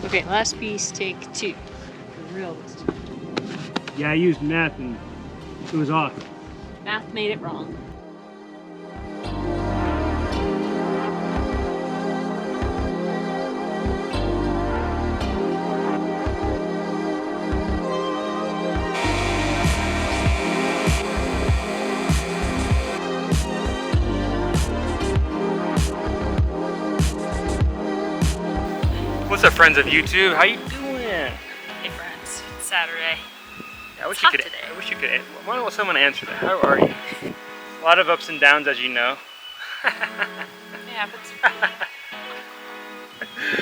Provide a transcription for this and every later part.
Okay, last piece, take 2. The real list. Yeah, I used math and it was off. Math made it wrong. What's up, friends of YouTube? How you doing? Hey friends, it's Saturday. Yeah, I wish It's you hot could. today. I wish you could. Why don't someone answer that? How are you? A lot of ups and downs, as you know. It happens.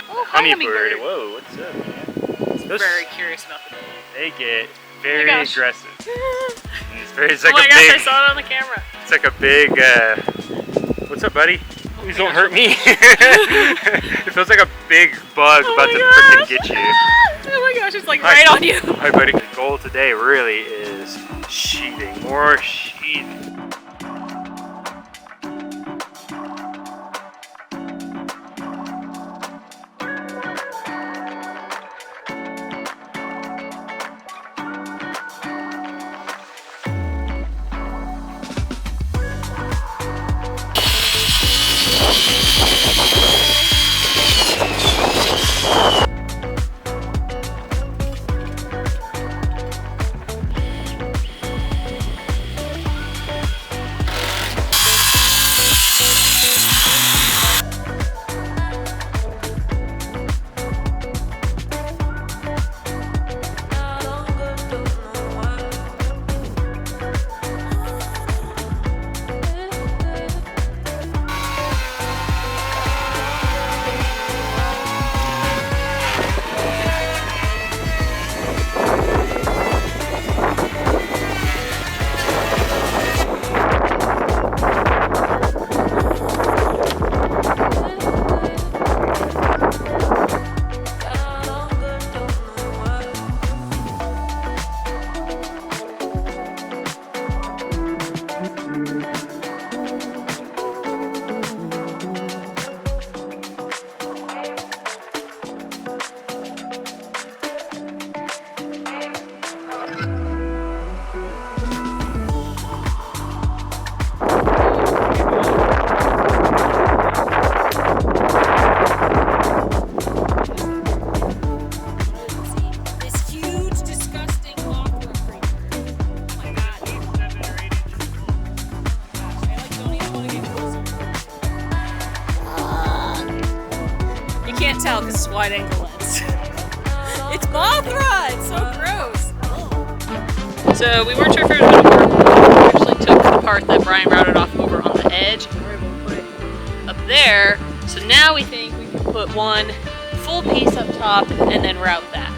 Oh, hi, Hummingbird. hummingbird. Whoa, what's up, man? Those, Very curious about the they get very gosh. aggressive. And it's Oh like my a gosh, big. I saw it on the camera. It's like a big. What's up, buddy? Please don't hurt me. It feels like a big bug about to freaking get you. Oh my gosh, it's like right on you. Hi, buddy. The goal today really is sheathing. More sheathing. Can't tell because it's wide angle lens. It's Mothra! It's so gross. So we weren't sure if it was going to work. We actually took the part that Brian routed off over on the edge and we were able to put it up there. So now we think we can put one full piece up top and then route that,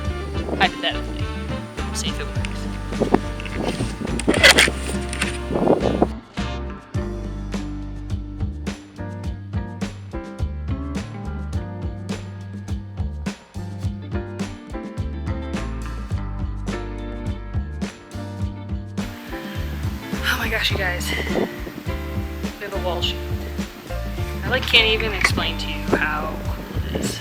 hypothetically. See if it works. Oh my gosh, you guys, we have a wall sheet. I can't even explain to you how cool it is.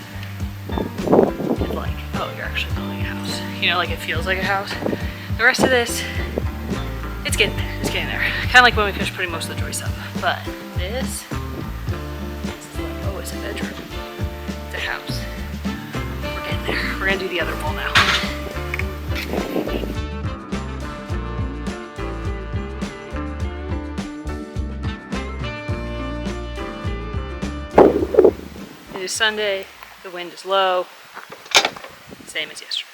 It's like, oh, you're actually building a house. You know, like it feels like a house. The rest of this, it's getting there, Kind of like when we finish putting most of the joists up. But this is like, oh, it's a bedroom. It's a house. We're getting there. We're gonna do the other wall now. It is Sunday, the wind is low, same as yesterday.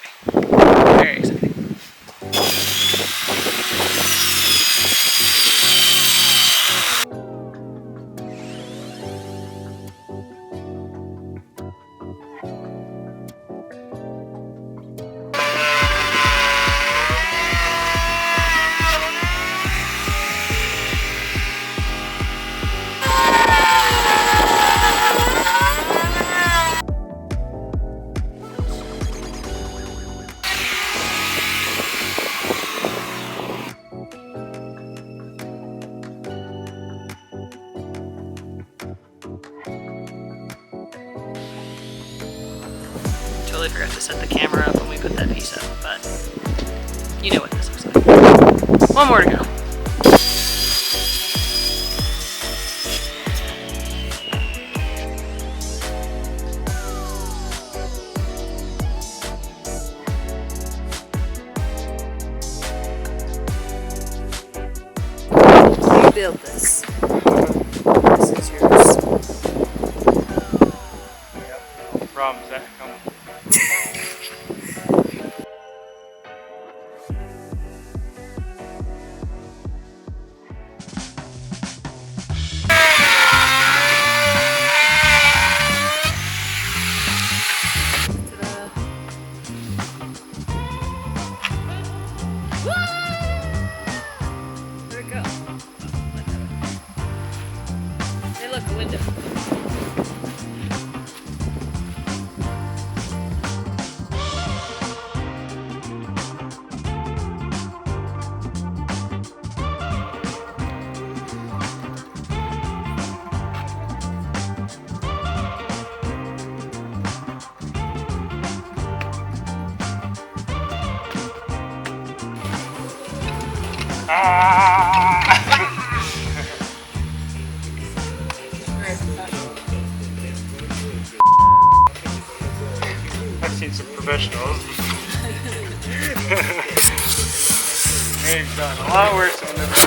Very exciting. totally forgot to set the camera up when we put that piece up, but you know what this looks like. One more to go. You build this. This is yours. Yep. Problems that come. Where'd it go? Hey, look, a window. I've seen some professionals. They've done a lot worse than this.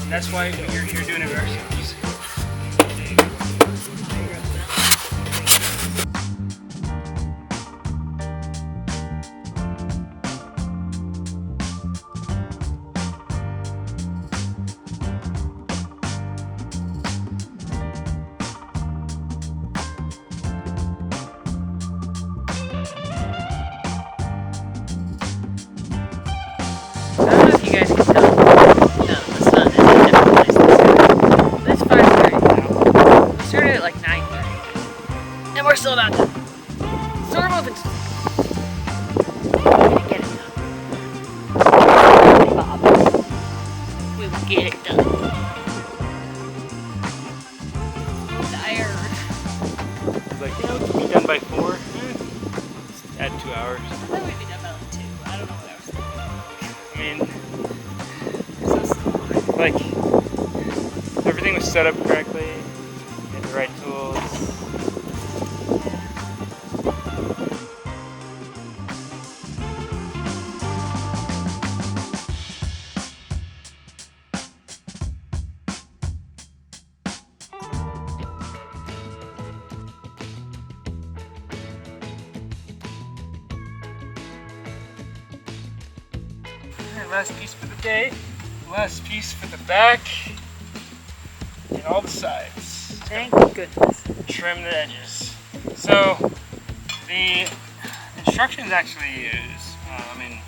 And that's why you're doing it ourselves. I don't know if you guys can tell. No, the sun is in a different place this year. But it's 5:30 now. We started at like 9:30. And we're still about done. So we're moving. We're gonna get it done. Bob. We will get it done. Tired. It's like, you know, it can be done by 4. Just add 2 hours. I thought we'd be done by like 2. I don't know what I was thinking. I mean, We're so slow. like, everything was set up correctly. You had the right tools. And last piece for the day. Last piece for the back. And all the sides. Thank goodness. Trim the edges. So the instructions actually use, I mean,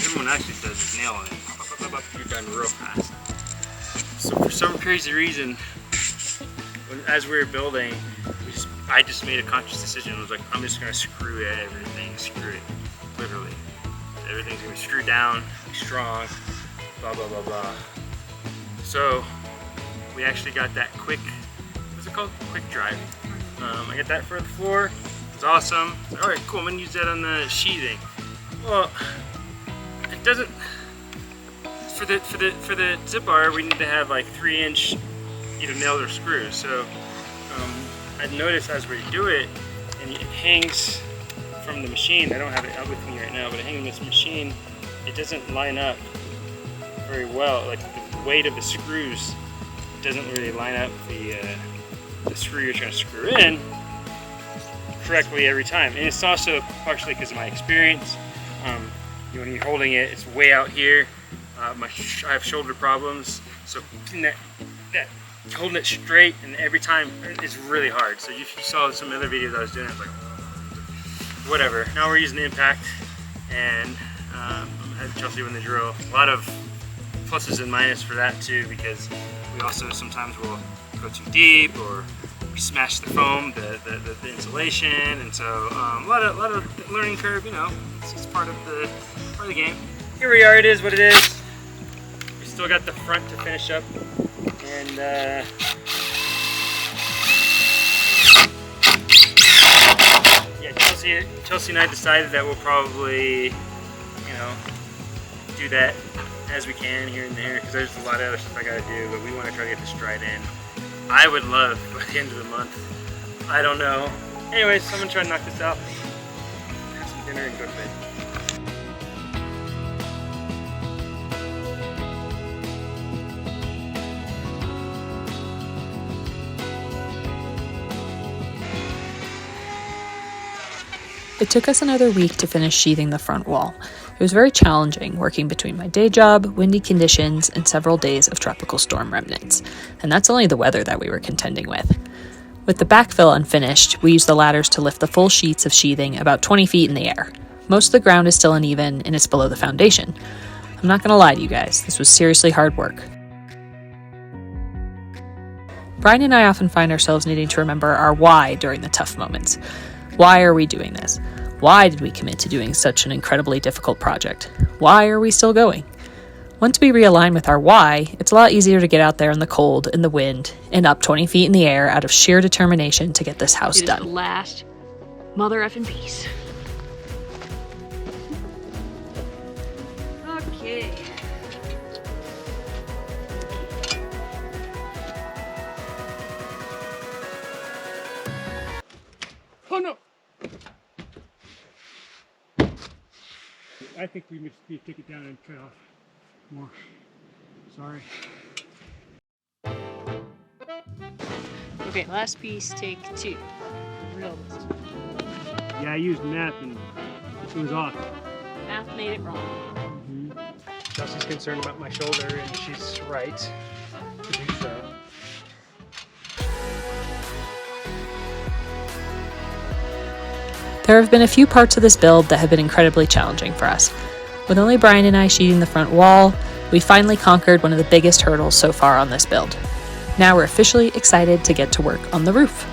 everyone actually says is nail it. You're done real fast. So for some crazy reason, as we were building, I just made a conscious decision. I was like, I'm just gonna screw everything, screw it, literally. Everything's gonna be screwed down, be strong, blah, blah, blah, blah. So we actually got that quick, what's it called? Quick dry. I got that for the floor. It's awesome. All right, cool. I'm gonna use that on the sheathing. Well, it doesn't. For the ZIP R, we need to have like 3-inch either nails or screws. So I noticed as we do it, and it hangs from the machine. I don't have it out with me right now, but it hangs in this machine. It doesn't line up very well. Like the weight of the screws doesn't really line up the screw you're trying to screw in correctly every time. And it's also partially because of my experience. When you're holding it, it's way out here. I have shoulder problems, so holding it straight and every time is really hard. So you saw some other videos I was doing, it's like, whatever. Now we're using the impact, and had Chelsea win the drill. A lot of pluses and minuses for that too, because we also sometimes will go too deep or we smash the foam, the insulation, and so a lot of learning curve. You know, it's part of the game. Here we are. It is what it is. We still got the front to finish up, and yeah, Chelsea and I decided that we'll probably, you know, do that as we can here and there, because there's a lot of other stuff I gotta do, but we want to try to get this dried in. I would love by the end of the month. I don't know. Anyways, so I'm gonna try to knock this out, have some dinner, and go to bed. It took us another week to finish sheathing the front wall. It was very challenging working between my day job, windy conditions, and several days of tropical storm remnants. And that's only the weather that we were contending with. With the backfill unfinished, we used the ladders to lift the full sheets of sheathing about 20 feet in the air. Most of the ground is still uneven and it's below the foundation. I'm not gonna lie to you guys, this was seriously hard work. Brian and I often find ourselves needing to remember our why during the tough moments. Why are we doing this? Why did we commit to doing such an incredibly difficult project? Why are we still going? Once we realign with our why, it's a lot easier to get out there in the cold, in the wind, and up 20 feet in the air out of sheer determination to get this house done. It is the last mother effing piece. Okay. Oh no! I think we must take it down and try off more. Sorry. Okay, last piece, take 2. Realist. Yeah, I used math and it was off. Math made it wrong. Chelsea's concerned about my shoulder, and she's right to do so. There have been a few parts of this build that have been incredibly challenging for us. With only Brian and I sheeting the front wall, we finally conquered one of the biggest hurdles so far on this build. Now we're officially excited to get to work on the roof.